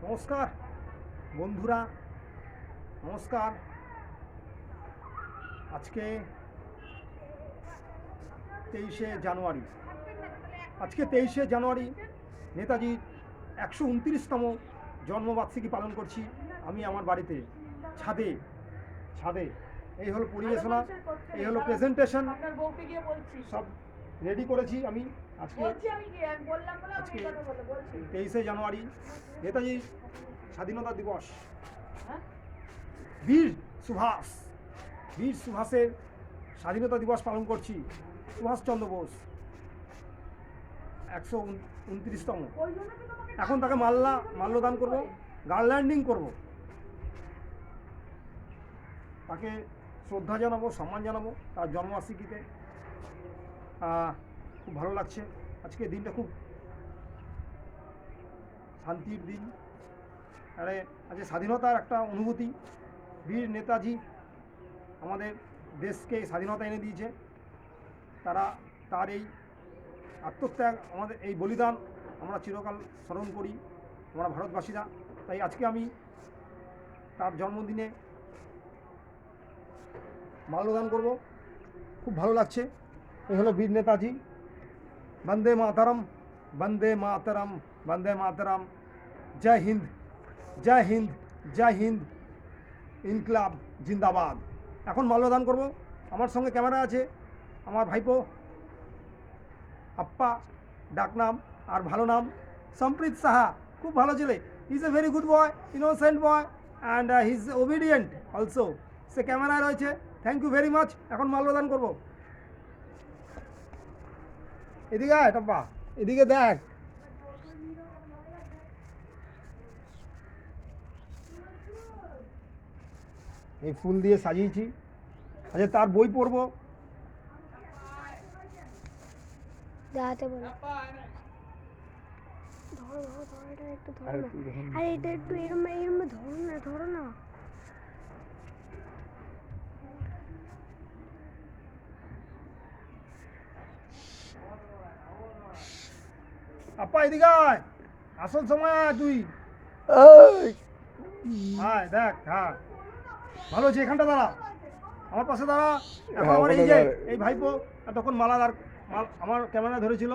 নমস্কার বন্ধুরা, নমস্কার। আজকে 23শে জানুয়ারি নেতাজির 129তম জন্মবার্ষিকী পালন করছি আমি আমার বাড়িতে ছাদে ছাদে এই হলো পরিবেশনা, এই হলো প্রেজেন্টেশন, সব রেডি করেছি আমি। আজকে 23শে জানুয়ারি নেতাজির স্বাধীনতা দিবস। বীর সুভাষের স্বাধীনতা দিবস পালন করছি। সুভাষচন্দ্র বোস 129তম। এখন তাকে মাল্যদান করব, গার্ল্যান্ডিং করব, তাকে শ্রদ্ধা জানাবো, সম্মান জানাবো তার জন্মবার্ষিকীতে। খুব ভালো লাগছে, আজকে দিনটা খুব শান্তির দিন। আজকে স্বাধীনতার একটা অনুভূতি। বীর নেতাজি আমাদের দেশকে স্বাধীনতা এনে দিয়েছে। তার এই আত্মত্যাগ, আমাদের এই বলিদান আমরা চিরকাল স্মরণ করি আমরা ভারতবাসীরা। তাই আজকে আমি তার জন্মদিনে মাল্যদান করব, খুব ভালো লাগছে। এই হলো বীর নেতাজি। বন্দে মাতরম, বন্দে মাতরম, বন্দে মাতরম। জয় হিন্দ, জয় হিন্দ, জয় হিন্দ, ইনকলাব জিন্দাবাদ। এখন মাল্যদান করব। আমার সঙ্গে ক্যামেরা আছে আমার ভাইপো আপ্পা, ডাকনাম আর ভালো নাম সম্প্রীত সাহা। খুব ভালো ছেলে, he is a very good boy, innocent boy, and he is obedient also. সে ক্যামেরায় রয়েছে। Thank you very much. এখন মাল্যদান করব। এদিকে আয় টাপ্পা, এদিকে দেখ। এই ফুল দিয়ে সাজিয়েছি। আচ্ছা, তার বই পড়বো। দাঁড়াতে বলো। ধরো ধরো ধরো, এটা একটু ধরো না। আরে এটা একটু এরম এরম ধরো না। আপা এদিকে আয়, আসল সময় আয় তুই। হ্যাঁ দেখ, হ্যাঁ ভালো হচ্ছে। এখানটা দাঁড়া, আমার পাশে দাঁড়া। এখন আমার এই যে এই ভাইপো তখন মালাদার আমার ক্যামেরা ধরেছিল।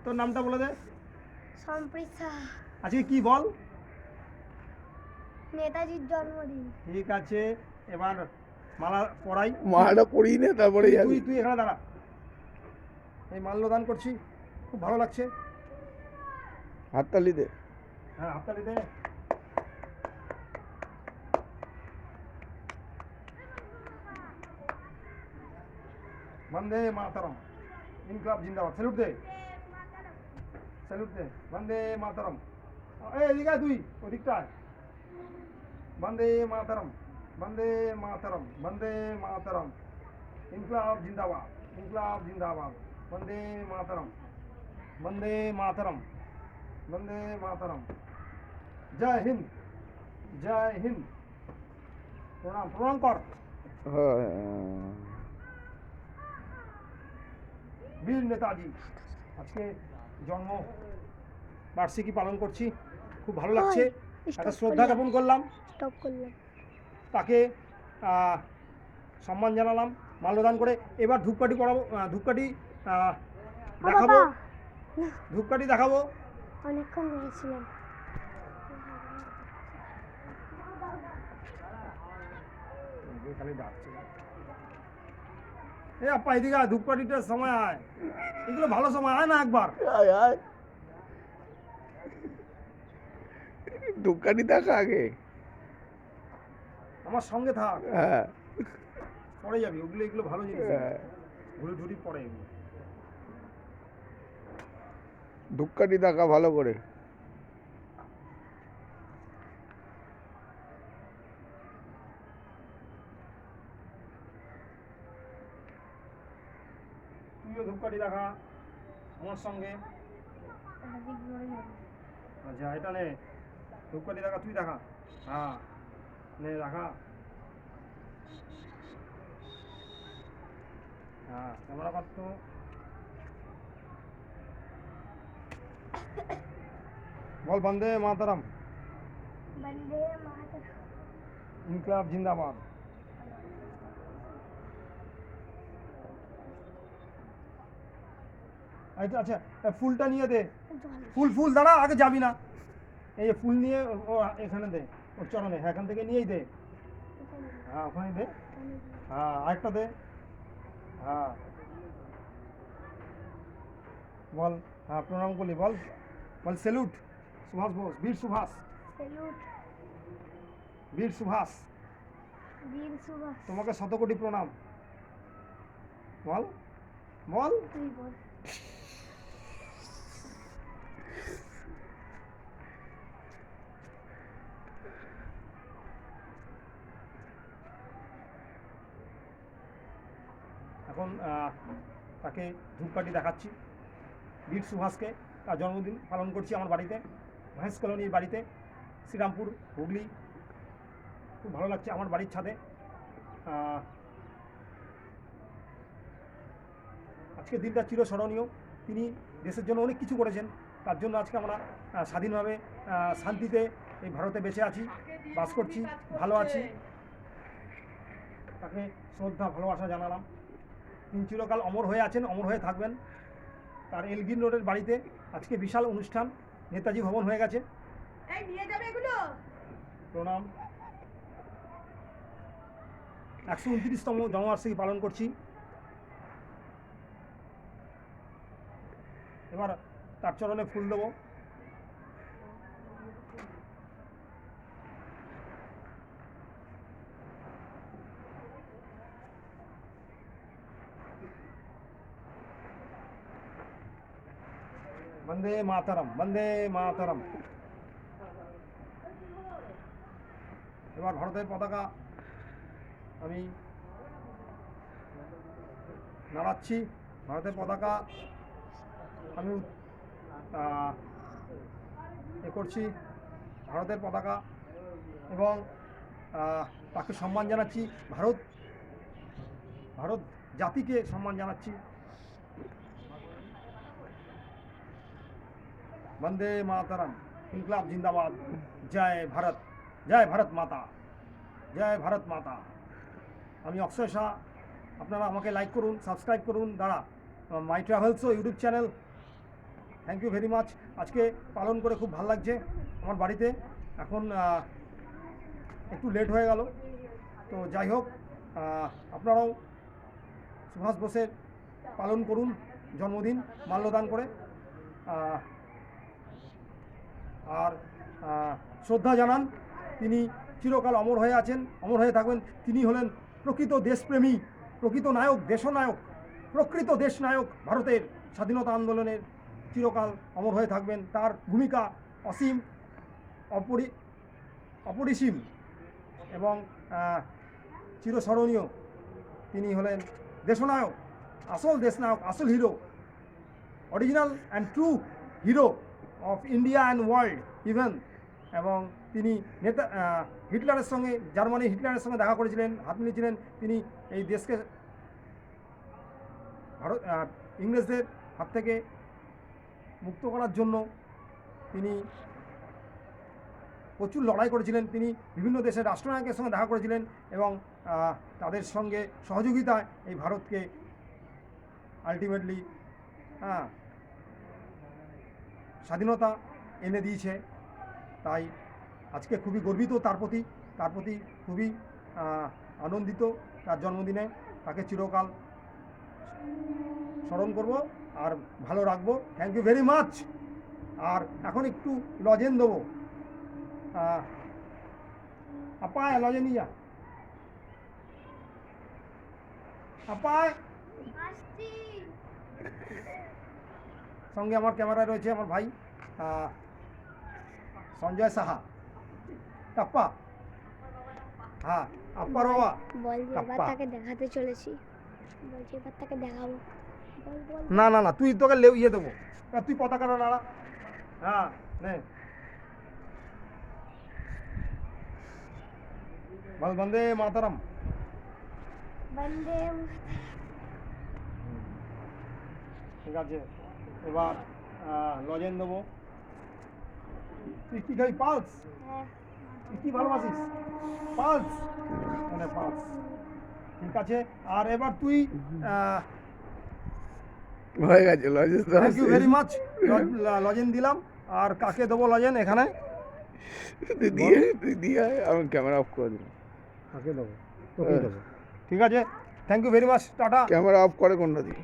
তোর নামটা বলে দে। সম্প্রীত সাহা। আজকে কি বল? নেতাজির জন্মদিন। ঠিক আছে, এবার মালা পড়াই। মালাটা পরিয়ে নে, তারপরে তুই এখানে দাঁড়া। এই মাল্যদান করছি, খুব ভালো লাগছে। হাততালি দে। হ্যাঁ, হাততালি দে। বন্দে মাতরম, ইনকলাব জিন্দাবাদ। স্যালুট দে, স্যালুট দে। বন্দে মাতরম। এদিকে তুই ওদিকটায়। বন্দে মাতরম, বন্দে মাতরম, বন্দে মাতরম। ইনকলাব জিন্দাবাদ, ইনকলাব জিন্দাবাদ। বন্দে মাতরম, বন্দে মাতরম, বন্দে মাতরম। জয় হিন্দ, জয় হিন্দ। প্রণাম, প্রণাম কর। বীর নেতাজি আজকে জন্ম বার্ষিকী পালন করছি, খুব ভালো লাগছে। একটা শ্রদ্ধা জ্ঞাপন করলাম, তাকে সম্মান জানালাম মাল্যদান করে। এবার ধূপকাঠি পড়াবো, ধূপকাঠি দেখাবো, ধূপকাঠি দেখাবো। অনেকক্ষণ দেখেছিলাম। এ আপা এদিকে আয়, ধূপকাঠিটার সময় আয়। এগুলো ভালো সময়, আয় না একবার। ধূপকাঠি দেখা আগে, আমার সঙ্গে থাক। হ্যাঁ পরে যাবি, ওগুলো এগুলো ভালো জিনিস, ঘুরে ঘুরি পরে এগুলো। ধূপকাঠি দেখা ভালো করে। তুইও ধূপকাঠি দেখা আমার সঙ্গে। আচ্ছা, এটা নে ধূপকাঠি দেখা, তুই দেখা। হ্যাঁ নে দেখা। হ্যাঁ, ক্যামেরা পাচ্ছ। বল বন্দে মাতরম। বন্দে মাতরম। ইনকলাব জিন্দাবাদ। আচ্ছা আচ্ছা, ফুলটা নিয়ে দে। ফুল ফুল দাঁড়া, আগে যাবি না। এই যে ফুল নিয়ে ও এখানে দে, ওর চরণে। হ্যাঁ, এখান থেকে নিয়েই দে। হ্যাঁ, ওখানে দে। হ্যাঁ, আরেকটা দে। হ্যাঁ, বল। হ্যাঁ, প্রণাম করলি, বল বল। স্যালুট সুভাষ বোস, বীর সুভাষ। স্যালুট বীর সুভাষ, বীর সুভাষ। তোমাকে শতকোটি প্রণাম। বল বল। তুই বল। এখন তাকে ধূপকাঠি দেখাচ্ছি। বীর সুভাষকে তার জন্মদিন পালন করছি আমার বাড়িতে, মহেশ কলোনির বাড়িতে, শ্রীরামপুর, হুগলি। খুব ভালো লাগছে আমার বাড়ির ছাদে। আজকের দিনটা চিরস্মরণীয়। তিনি দেশের জন্য অনেক কিছু করেছেন, তার জন্য আজকে আমরা স্বাধীনভাবে শান্তিতে এই ভারতে বেঁচে আছি, বাস করছি, ভালো আছি। তাকে শ্রদ্ধা ভালোবাসা জানালাম। তিনি চিরকাল অমর হয়ে আছেন, অমর হয়ে থাকবেন। তার এলগিন রোডের বাড়িতে আজকে বিশাল অনুষ্ঠান, নেতাজি ভবন হয়ে গেছে। প্রণাম। 129তম জন্মবার্ষিকী পালন করছি। এবার তার চরণে ফুল দেবো। বন্দে মাতরম, বন্দে মাতরম। এবার ভারতের পতাকা আমি নাড়াচ্ছি। ভারতের পতাকা আমি এ করছি, ভারতের পতাকা, এবং তাকে সম্মান জানাচ্ছি। ভারত ভারত জাতিকে সম্মান জানাচ্ছি। বন্দে মাতরম, ইনকলাব জিন্দাবাদ। জয় ভারত, জয় ভারত মাতা, জয় ভারত মাতা। আমি অক্ষয় শাহ। আপনারা আমাকে লাইক করুন, সাবস্ক্রাইব করুন। দাঁড়া, মাই ট্রাভেলসও YouTube channel. Thank you very much. আজকে পালন করে খুব ভালো লাগছে আমার বাড়িতে। এখন একটু লেট হয়ে গেল, তো যাই হোক, আপনারাও সুভাষ বোসের পালন করুন জন্মদিন মাল্যদান করে। আর শ্রদ্ধা জানান। তিনি চিরকাল অমর হয়ে আছেন, অমর হয়ে থাকবেন। তিনি হলেন প্রকৃত দেশপ্রেমী, প্রকৃত নায়ক, দেশনায়ক, প্রকৃত দেশনায়ক। ভারতের স্বাধীনতা আন্দোলনের চিরকাল অমর হয়ে থাকবেন। তার ভূমিকা অসীম, অপরিসীম এবং চিরস্মরণীয়। তিনি হলেন দেশনায়ক, আসল দেশনায়ক, আসল hero, original and true hero of India and world even. এবং তিনি হিটলারের সঙ্গে, জার্মানি হিটলারের সঙ্গে দেখা করেছিলেন, হাত মিলিয়েছিলেন। তিনি এই দেশকে ভারত ইংরেজদের হাত থেকে মুক্ত করার জন্য তিনি প্রচুর লড়াই করেছিলেন। তিনি বিভিন্ন দেশের রাষ্ট্রনায়কের সঙ্গে দেখা করেছিলেন এবং তাদের সঙ্গে সহযোগিতায় এই ভারতকে আলটিমেটলি স্বাধীনতা এনে দিয়েছে। তাই আজকে খুবই গর্বিত তার প্রতি খুবই আনন্দিত। তার জন্মদিনে তাকে চিরকাল স্মরণ করব আর ভালো রাখবো। Thank you very much. আর এখন একটু লজেন দেবো। আপায় লজেন নিয়ে যা। আপায় সঙ্গে আমার ক্যামেরায় রয়েছে আমার ভাই সঞ্জয় সাহা। টাপ্পা, হ্যাঁ আপ্পার বাবা। বল, এবার তাকে দেখাতে চলেছি। বলছি এবার তাকে দেখাবো। বল বল। না না না, তুই তোকে ইয়ে দেবো। তুই পতাকাটা নাড়া। হ্যাঁ নে বল। বন্দে মাতরম। বন্দে ঠিক আছে, এবার লজেন দেবো। তুই কি খাবি? পালস? হ্যাঁ। তুই কি ভালোবাসিস? পালস, মানে পালস। ঠিক আছে, আর এবার তুই হয়ে গেছে লজেন্স তো থ্যাংক ইউ ভেরি আছে। মাচ। লজেন দিলাম, আর কাকে দেবো লজেন এখানে? তুই দিয়ে আয়, আমি ক্যামেরা অফ করে দিলাম। কাকে দেবো? তোকেই দেবো। ঠিক আছে, thank you very much, tata. Camera off করে কোনটা দিয়ে?